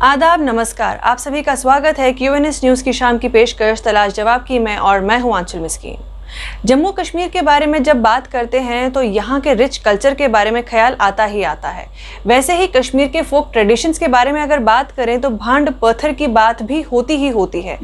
आदाब, नमस्कार। आप सभी का स्वागत है QNS न्यूज़ की शाम की पेशकश तलाश जवाब की। मैं हूं आंचल मिस्कीन। जम्मू कश्मीर के बारे में जब बात करते हैं तो यहाँ के रिच कल्चर के बारे में ख्याल आता ही आता है। वैसे ही कश्मीर के फोक ट्रेडिशंस के बारे में अगर बात करें तो भांड पत्थर की बात भी होती ही होती है।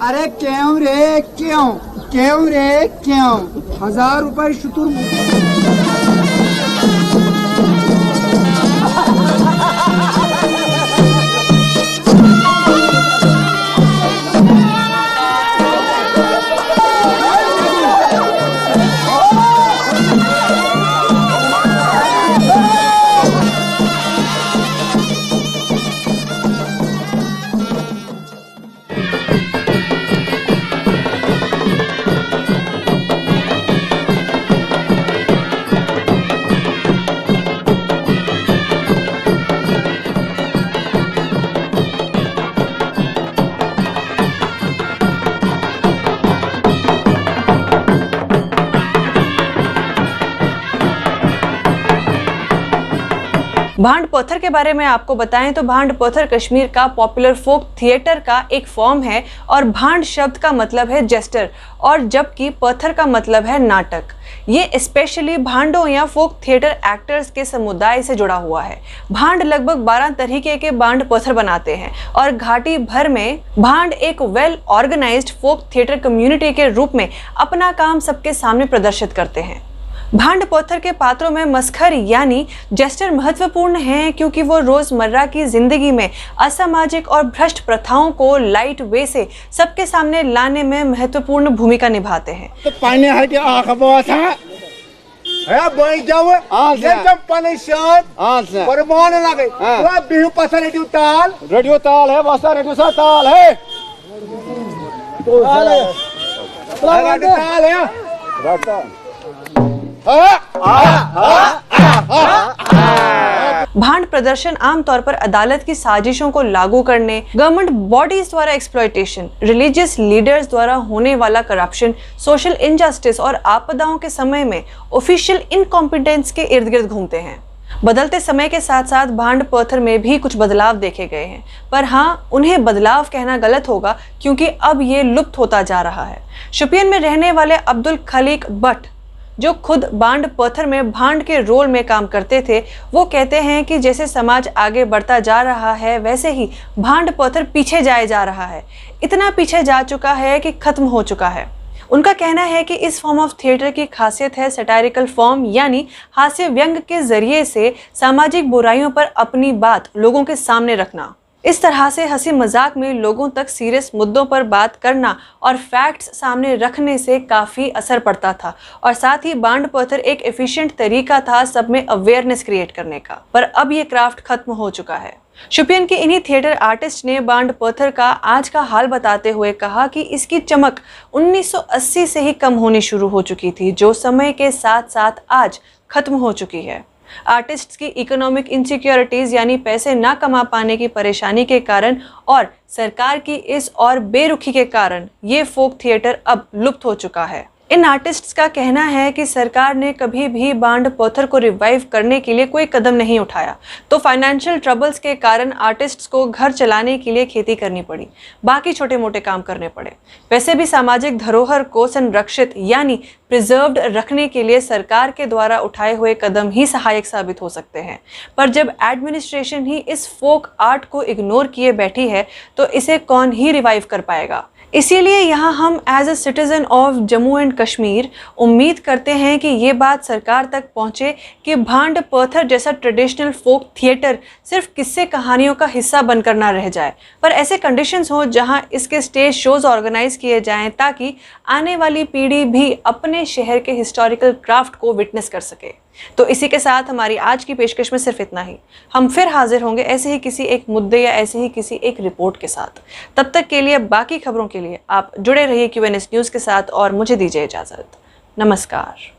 अरे क्यों रे क्यों 1000 रुपए शुतुर भांड पत्थर के बारे में आपको बताएं तो भांड पत्थर कश्मीर का पॉपुलर फोक थिएटर का एक फॉर्म है और भांड शब्द का मतलब है जेस्टर और जबकि पत्थर का मतलब है नाटक। ये स्पेशली भांडों या फोक थिएटर एक्टर्स के समुदाय से जुड़ा हुआ है। भांड लगभग 12 तरीके के भांड पत्थर बनाते हैं और घाटी भर में भांड एक well organised folk theatre community के रूप में अपना काम सबके सामने प्रदर्शित करते हैं। भांड पत्थर के पात्रों में मस्खर यानी जेस्टर महत्वपूर्ण हैं क्योंकि वो रोजमर्रा की जिंदगी में असामाजिक और भ्रष्ट प्रथाओं को लाइट वे से सबके सामने लाने में महत्वपूर्ण भूमिका निभाते हैं। तो पानी है कि आखबासा है बोल जाओ ये जब पानी शॉट परमान लगे वो बिहु पसा रेडियो ताल है बसा रेडियो सा ताल है ताल है राता भांड प्रदर्शन आमतौर पर अदालत की साजिशों को लागू करने, गवर्नमेंट बॉडीज द्वारा एक्सप्लॉयटेशन, रिलीजियस लीडर्स द्वारा होने वाला करप्शन, सोशल इनजस्टिस और आपदाओं के समय में ऑफिशियल इनकॉम्पिटेंस के इर्द गिर्द घूमते हैं। बदलते समय के साथ साथ भांड पत्थर में भी कुछ बदलाव देखे गए हैं, पर हाँ, उन्हें बदलाव कहना गलत होगा क्योंकि अब ये लुप्त होता जा रहा है। शोपियान में रहने वाले अब्दुल खलीक भट्ट जो खुद भांड पत्थर में भांड के रोल में काम करते थे, वो कहते हैं कि जैसे समाज आगे बढ़ता जा रहा है वैसे ही भांड पत्थर पीछे जाए जा रहा है। इतना पीछे जा चुका है कि खत्म हो चुका है। उनका कहना है कि इस फॉर्म ऑफ थिएटर की खासियत है सैटारिकल फॉर्म यानी हास्य व्यंग के जरिए से सामाजिक बुराइयों पर अपनी बात लोगों के सामने रखना। इस तरह से हंसी मजाक में लोगों तक सीरियस मुद्दों पर बात करना और फैक्ट्स सामने रखने से काफ़ी असर पड़ता था और साथ ही भांड पत्थर एक एफिशिएंट तरीका था सब में अवेयरनेस क्रिएट करने का। पर अब ये क्राफ्ट खत्म हो चुका है। शोपियान के इन्हीं थिएटर आर्टिस्ट ने भांड पत्थर का आज का हाल बताते हुए कहा कि इसकी चमक 1980 से ही कम होनी शुरू हो चुकी थी, जो समय के साथ साथ आज खत्म हो चुकी है। आर्टिस्ट्स की इकोनॉमिक इनसिक्योरिटीज यानी पैसे ना कमा पाने की परेशानी के कारण और सरकार की इस और बेरुखी के कारण ये फोक थिएटर अब लुप्त हो चुका है। इन आर्टिस्ट्स का कहना है कि सरकार ने कभी भी भांड पत्थर को रिवाइव करने के लिए कोई कदम नहीं उठाया, तो फाइनेंशियल ट्रबल्स के कारण आर्टिस्ट्स को घर चलाने के लिए खेती करनी पड़ी, बाकी छोटे मोटे काम करने पड़े। वैसे भी सामाजिक धरोहर को संरक्षित यानी प्रिजर्व्ड रखने के लिए सरकार के द्वारा उठाए हुए कदम ही सहायक साबित हो सकते हैं, पर जब एडमिनिस्ट्रेशन ही इस फोक आर्ट को इग्नोर किए बैठी है तो इसे कौन ही रिवाइव कर पाएगा। इसीलिए यहाँ हम as a citizen of Jammu and Kashmir उम्मीद करते हैं कि ये बात सरकार तक पहुँचे कि भांड पत्थर जैसा ट्रेडिशनल फोक थिएटर सिर्फ किस्से कहानियों का हिस्सा बनकर ना रह जाए, पर ऐसे कंडीशंस हो जहाँ इसके स्टेज शोज ऑर्गेनाइज किए जाएं ताकि आने वाली पीढ़ी भी अपने शहर के हिस्टोरिकल क्राफ्ट को विटनेस कर सके। तो इसी के साथ हमारी आज की पेशकश में सिर्फ इतना ही। हम फिर हाजिर होंगे ऐसे ही किसी एक मुद्दे या ऐसे ही किसी एक रिपोर्ट के साथ। तब तक के लिए बाकी खबरों के लिए आप जुड़े रहिए QNS न्यूज़ के साथ और मुझे दीजिए इजाज़त। नमस्कार।